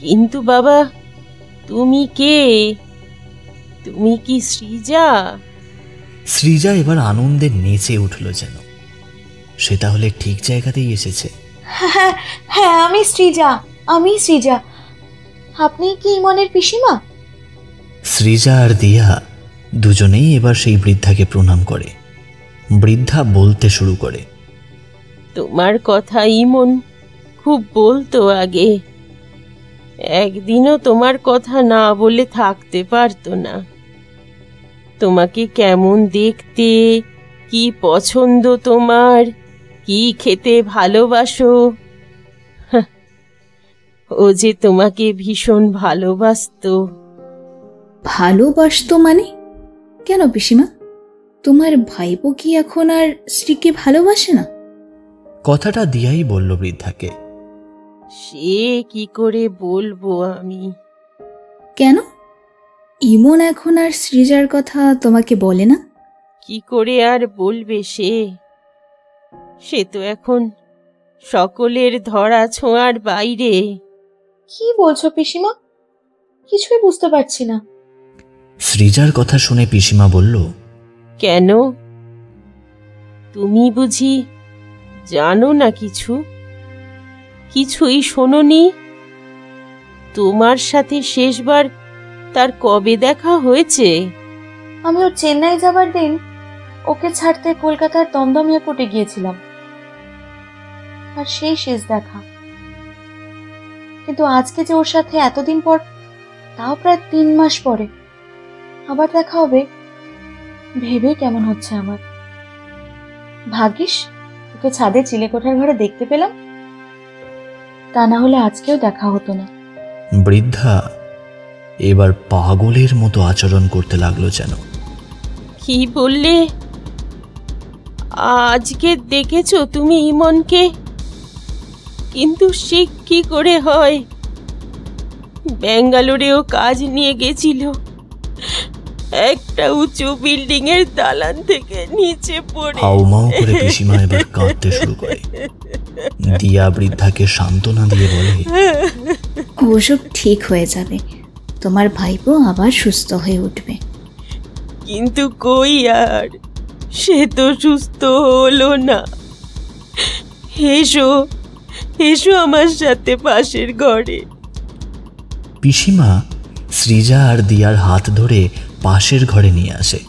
কিন্তু বাবা তুমি কে? তুমি কি সৃজা? সৃজা এবার আনন্দে নেচে উঠল, যেন সে তাহলে ঠিক জায়গাতেই এসেছে। হ্যাঁ হ্যাঁ, আমি সৃজা, আমি সৃজা। আপনি কি ইমনের পিসিমা? সৃজা আর দিয়া দুজনেই এবার সেই বৃদ্ধাকে প্রণাম করে। বৃদ্ধা বলতে শুরু করে, তোমার কথা ইমন খুব বলতো আগে, একদিনও তোমার কথা না বলে থাকতে পারতো না। তোমাকে কেমন দেখতে, কি পছন্দ তোমার, কি খেতে ভালোবাসো, ও যে তোমাকে ভীষণ ভালোবাসতো। ভালোবাসতো মানে? কেন পিসিমা, তোমার ভাইপো কি এখন আর স্ত্রীকে ভালোবাসে না? কথাটা দিয়াই বলল বৃদ্ধাকে। সে কি করে বলবো আমি। কেন, ইমন এখন আর সৃজার কথা তোমাকে বলে না? কি করে আর বলবে সে? সে তো এখন সকলের ধরা ছোঁয়ার বাইরে। কি বলছো পিসিমা? কিছুই বুঝতে পারছি না। সৃজার কথা শুনে পিসিমা বলল, কেন, তুমি বুঝি জানো না কিছু? কিছুই শোনোনি? তোমার সাথে শেষবার তার কবে দেখা হয়েছে? আমি ওর চেন্নাই যাবার দিন ওকে ছাড়তে কলকাতার দমদম এয়ারপোর্টে গিয়েছিলাম, আর সেই শেষ দেখা। কিন্তু আজকে যে ওর সাথে এতদিন পর, তাও প্রায় 3 মাস পরে আবার দেখা হবে, ভেবে কেমন হচ্ছে আমার। ভাগ্যিস ওকে ছাদে চিলেকোঠার ঘরে দেখতে পেলাম। তা না হলে আজকেও দেখা হতো না। বৃদ্ধা এবার পাগলের মতো আচরণ করতে লাগলো যেন। কি বললে? আজকে দেখেছো তুমি ইমনকে? কিন্তু সে কি করে হয়? ব্যাঙ্গালোরেও কাজ নিয়ে গেছিল, একটা উঁচু বিল্ডিং এর দালান থেকে নিচে পড়ে হাউমাউ করে পিসিমা এবার কাঁদতে শুরু করে। দিয়া বৃদ্ধাকে সান্ত্বনা দিয়ে বলে, ওসব ঠিক হয়ে যাবে, তোমার ভাইপো আবার সুস্থ হয়ে উঠবে। কিন্তু কই আর, সে তো সুস্থ হলো না। এসো এসো আমার সাথে পাশের ঘরে। পিসিমা সৃজা আর দিয়ার হাত ধরে পাশের ঘরে নিয়ে আসে,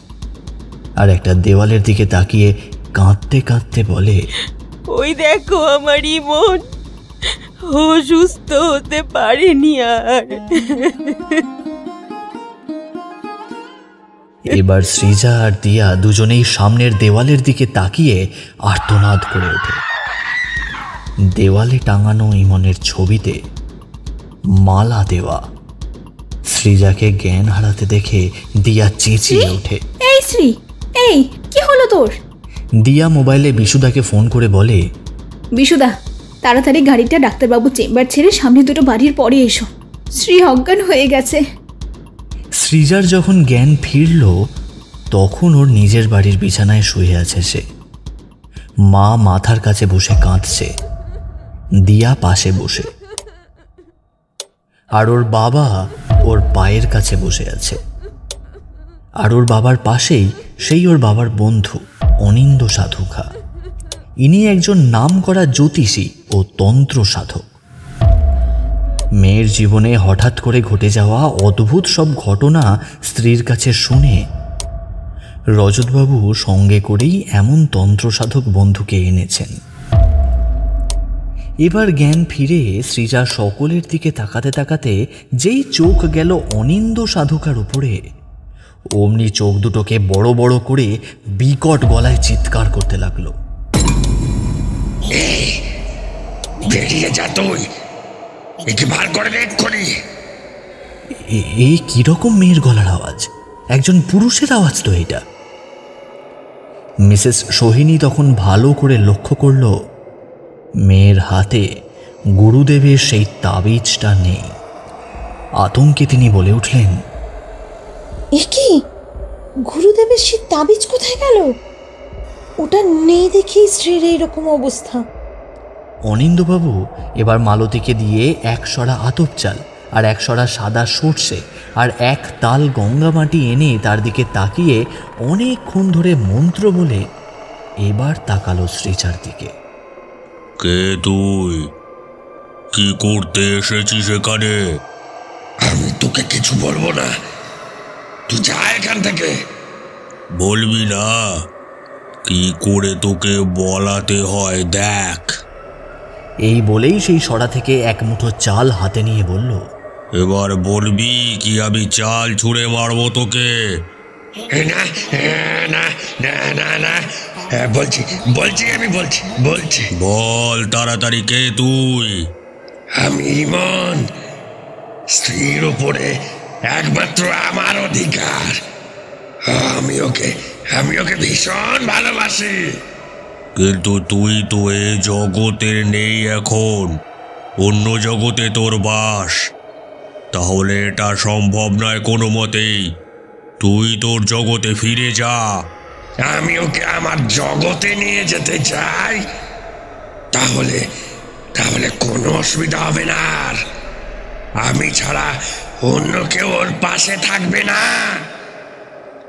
আর একটা দেওয়ালের দিকে তাকিয়ে কাঁদতে কাঁদতে বলে, ওই দেখো আমার ইমন, ও সুস্থ হতে পারেনি আর। এবার সৃজা আর দিয়া দুজনেই সামনের দেওয়ালের দিকে তাকিয়ে আর্তনাদ করে ওঠে। দেওয়ালে টাঙানো ইমনের ছবিতে মালা দেওয়া। সৃজাকে জ্ঞান হারাতে দেখে দিয়া চেঁচিয়ে ওঠে, এই শ্রী, এই কি হলো তোর? দিয়া মোবাইলে বিশুদাকে ফোন করে বলে, বিশুদা, তাড়াতাড়ি গাড়িটা ডাক্তারবাবু চেম্বার ছেড়ে সামনে দুটো বাড়ির পরে এসো, শ্রী অজ্ঞান হয়ে গেছে। সৃজার যখন জ্ঞান ফিরল তখন ওর নিজের বাড়ির বিছানায় শুয়ে আছে সে। মা মাথার কাছে বসে কাঁদছে, দিয়া পাশে বসে, আর ওর বাবা ওর পায়ের কাছে বসে আছে। আর ওর বাবার পাশেই সেই ওর বাবার বন্ধু অনিন্দ সাধুখা। ইনি একজন নামকরা জ্যোতিষী ও তন্ত্র সাধক। মেয়ের জীবনে হঠাৎ করে ঘটে যাওয়া অদ্ভুত সব ঘটনা স্ত্রীর কাছে শুনে রজতবাবু সঙ্গে করেই এমন তন্ত্র সাধক বন্ধুকে এনেছেন। এবার জ্ঞান ফিরে সৃজা সকলের দিকে তাকাতে তাকাতে যেই চোখ গেল অনিন্দ সাধুকার উপরে, অমনি চোখ দুটোকে বড় বড় করে বিকট গলায় চিৎকার করতে লাগলো, বেরিয়ে যা তুই, একে বার করে দে এক্ষুনি। এই কিরকম মেয়ের গলার আওয়াজ? একজন পুরুষের আওয়াজ তো এটা। মিসেস সোহিনী তখন ভালো করে লক্ষ্য করল মেয়ের হাতে গুরুদেবের সেই তাবিজটা নেই। আতঙ্কে তিনি বলে উঠলেন, এ কি, গুরুদেবের সেই তাবিজ কোথায় গেল? ওটা নেই দেখেই স্ত্রীর এইরকম অবস্থা। অনিন্দবাবু এবার মালতীকে দিয়ে 1 সরা আতপ চাল আর 1 সরা সাদা সর্ষে আর 1 তাল গঙ্গা মাটি এনে তার দিকে তাকিয়ে অনেকক্ষণ ধরে মন্ত্র বলে এবার তাকালো সৃজার দিকে। কে তুই? কি করতে এসেছিস এখানে? আমি তোকে কিছু বলবো না, তুই যা এখান থেকে। বলবি না? কি করে তোকে বলাতে হয় দেখ। এই বলেই সেই সরা থেকে 1 মুঠো চাল হাতে নিয়ে বলল, এবার বলবি কি আমি চাল ছুঁড়ে মারবো তোকে? না না না না না, বলছি বলছি আমি বলছি বলছি বল তাড়াতাড়ি, কে তুই? আমি ইমন, স্ত্রীর উপরে একমাত্র আমার অধিকার। আমি ওকে ভীষণ ভালোবাসি। কিন্তু তুই তো এ জগতের নেই এখন, অন্য জগতে তোর বাস। তাহলে এটা সম্ভব নয় কোনো মতেই। তুই তোর জগতে ফিরে যা। আমি ওকে আমার জগতে নিয়ে যেতে চাই, তাহলে কোনো অসুবিধা হবে না। আর আমি ছাড়া অন্য কেউ ওর পাশে থাকবে না।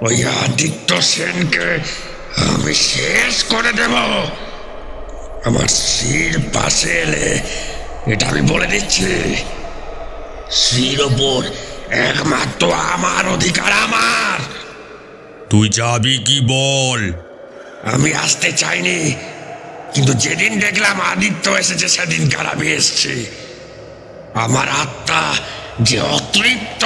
ওই আদিত্য সেনকে আমি শেষ করে দেব। আমার স্ত্রীর পাশে এলে, এটা আমি বলে দিচ্ছি, স্ত্রীর ওপর একমাত্র আমার অধিকার আমার। তুই যাবি কি বল? আমি আসতে চাইনি, কিন্তু যেদিন দেখলাম আদিত্য এসেছে সেদিনকার আমি এসছি। আমার আত্মা যে অতৃপ্ত,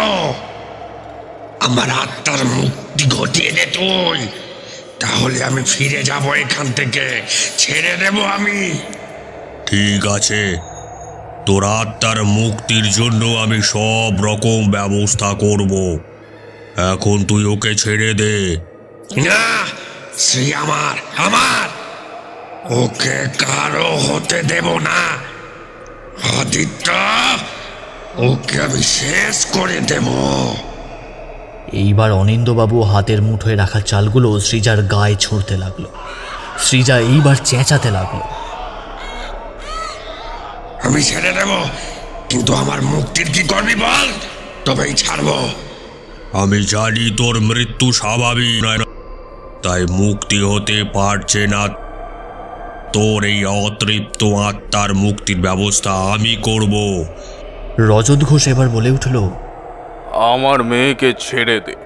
আমার আত্মার মুক্তি ঘটিয়ে দে তুই, তাহলে আমি ফিরে যাব এখান থেকে, ছেড়ে দেব আমি। ঠিক আছে, তোর আত্মার মুক্তির জন্য আমি সব রকম ব্যবস্থা করব। এখন তুই ওকে ছেড়ে দে। না, শ্রী আমার, ওকে কারো হতে দেব না। আদিত্য, ওকে আমি শেষ করে দেব। এইবার অনিন্দবাবু হাতের মুঠোয় রাখা চালগুলো সৃজার গায়ে ছুঁড়তে লাগলো। সৃজা এইবার চেঁচাতে লাগলো, আমি ছেড়ে দেব, কিন্তু আমার মুক্তির কি করবি বল, তবেই ছাড়বো। আমি জানি তোর মৃত্যু স্বাভাবিক নয়, তাই মুক্তি হতে পারছে না। তোর এই অতৃপ্ত আত্মার মুক্তির ব্যবস্থা আমি করব। রজত ঘোষ এবার বলে উঠল, আমার মেয়েকে ছেড়ে দে।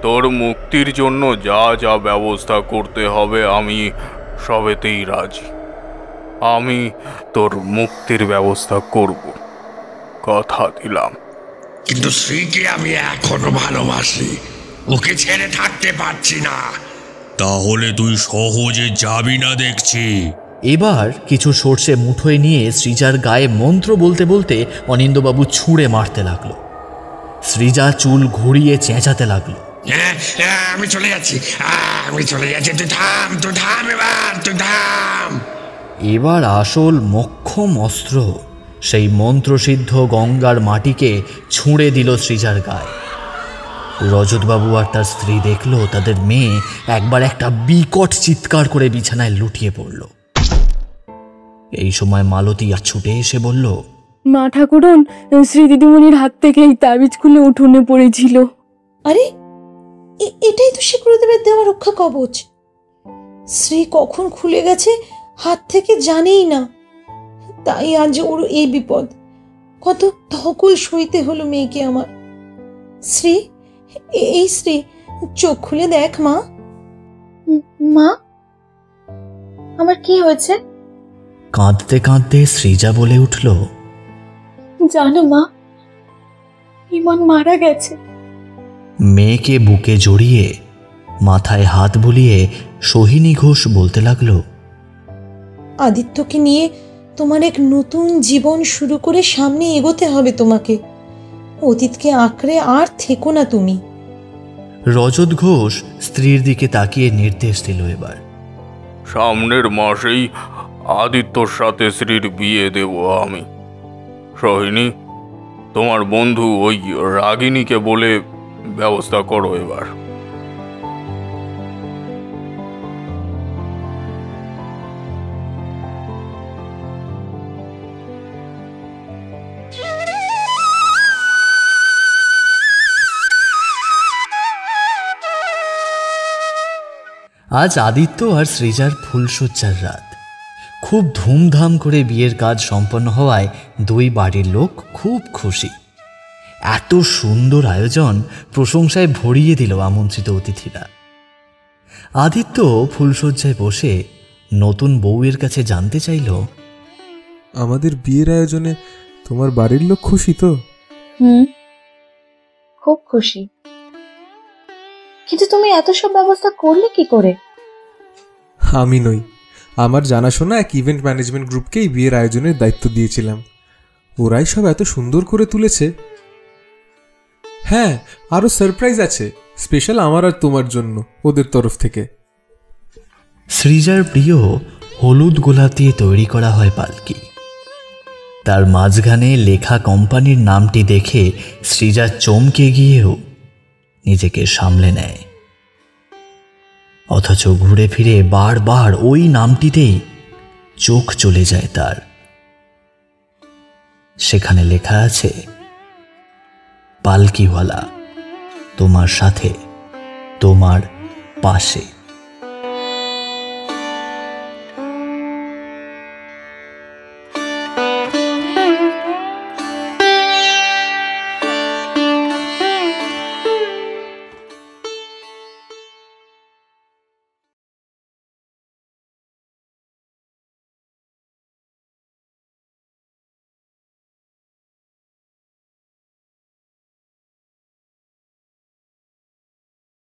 তোর মুক্তির জন্য যা যা ব্যবস্থা করতে হবে আমি সবেতেই রাজি। আমি তোর মুক্তির ব্যবস্থা করব, কথা দিলাম। কিন্তু শ্রীকে আমি এখনো ভালোবাসি, ওকে ছেড়ে থাকতে পারছি না। তাহলে তুই সহজে যাবি না দেখছি। এবার কিছু সর্ষে মুঠোয় নিয়ে সৃজার গায়ে মন্ত্র বলতে বলতে অনিন্দবাবু ছুঁড়ে মারতে লাগলো। সৃজা চুল ঘুরিয়ে চেঁচাতে লাগলো, আমি চলে যাচ্ছি, তুই থাম এবার, তুই থাম। এবার আসল মক্ষম অস্ত্র, সেই মন্ত্রসিদ্ধ গঙ্গার মাটিকে ছুঁড়ে দিল সৃজার গায়ে। রজতবাবু আর তার স্ত্রী দেখল তাদের মেয়ে একবার একটা বিকট চিৎকার করে বিছানায় লুটিয়ে পড়ল। এই সময় মালতী ছুটে এসে বলল, মা ঠাকুরন, শ্রী দিদিমণির হাত থেকে এই তাবিজ খুলে উঠোনে পড়েছিল। আরে, এটাই তো সে গুরুদেবের দেওয়া রক্ষা কবচ। শ্রী কখন খুলে গেছে হাত থেকে জানেই না, তাই আজ ওর এই বিপদ। কত ধকল সইতে হলো মেয়েকে আমার। শ্রী, এই শ্রী, চোখ খুলে দেখ মা। মা, আমার কি হয়েছে? কাঁদতে কাঁদতে সৃজা বলে উঠল, জানো মা, ইমন মারা গেছে। মেয়েকে বুকে জড়িয়ে মাথায় হাত বুলিয়ে সোহিনী ঘোষ বলতে লাগলো, আদিত্যকে নিয়ে তোমার এক নতুন জীবন শুরু করে সামনে এগোতে হবে তোমাকে। অতীতকে আঁকড়ে আর থেকো না তুমি। রজত ঘোষ স্ত্রীর দিকে তাকিয়ে নির্দেশ দিল, এবার সামনের মাসেই আদিত্যর সাথে শ্রীর বিয়ে দেব আমি। সোহিনী, তোমার বন্ধু ওই রাগিনীকে বলে ব্যবস্থা করো এবার। আজ আদিত্য আর সৃজার ফুলশয্যার রাত। খুব ধুমধাম করে বিয়ের কাজ সম্পন্ন হওয়ায় দুই বাড়ির লোক খুব খুশি। এত সুন্দর আয়োজন প্রশংসায় ভরিয়ে দিল আমন্ত্রিত অতিথিরা। আদিত্য ফুলশয্যায় বসে নতুন বউয়ের কাছে জানতে চাইল, আমাদের বিয়ের আয়োজনে তোমার বাড়ির লোক খুশি তো? খুব খুশি। কিন্তু তুমি এত সব ব্যবস্থা করলে কি করে? আমি নই, আমার জানাশোনা এক ইভেন্ট ম্যানেজমেন্ট গ্রুপকে এই বিয়ের আয়োজনের দায়িত্ব দিয়েছিলাম। ওরাই সব এত সুন্দর করে তুলেছে। হ্যাঁ, আরো সারপ্রাইজ আছে স্পেশাল আমার আর তোমার জন্য ওদের তরফ থেকে। সৃজার প্রিয় হলুদ গোলাপ দিয়ে তৈরি করা হয় পালকি। তার মাঝখানে লেখা কোম্পানির নামটি দেখে সৃজা চমকে গিয়েও নিজেকে সামলে নেয়। অথচ ঘুরে ফিরে বারবার ওই নামটিতেই চোখ চলে যায় তার। সেখানে লেখা আছে, পালকিওয়ালা, তোমার সাথে, তোমার পাশে।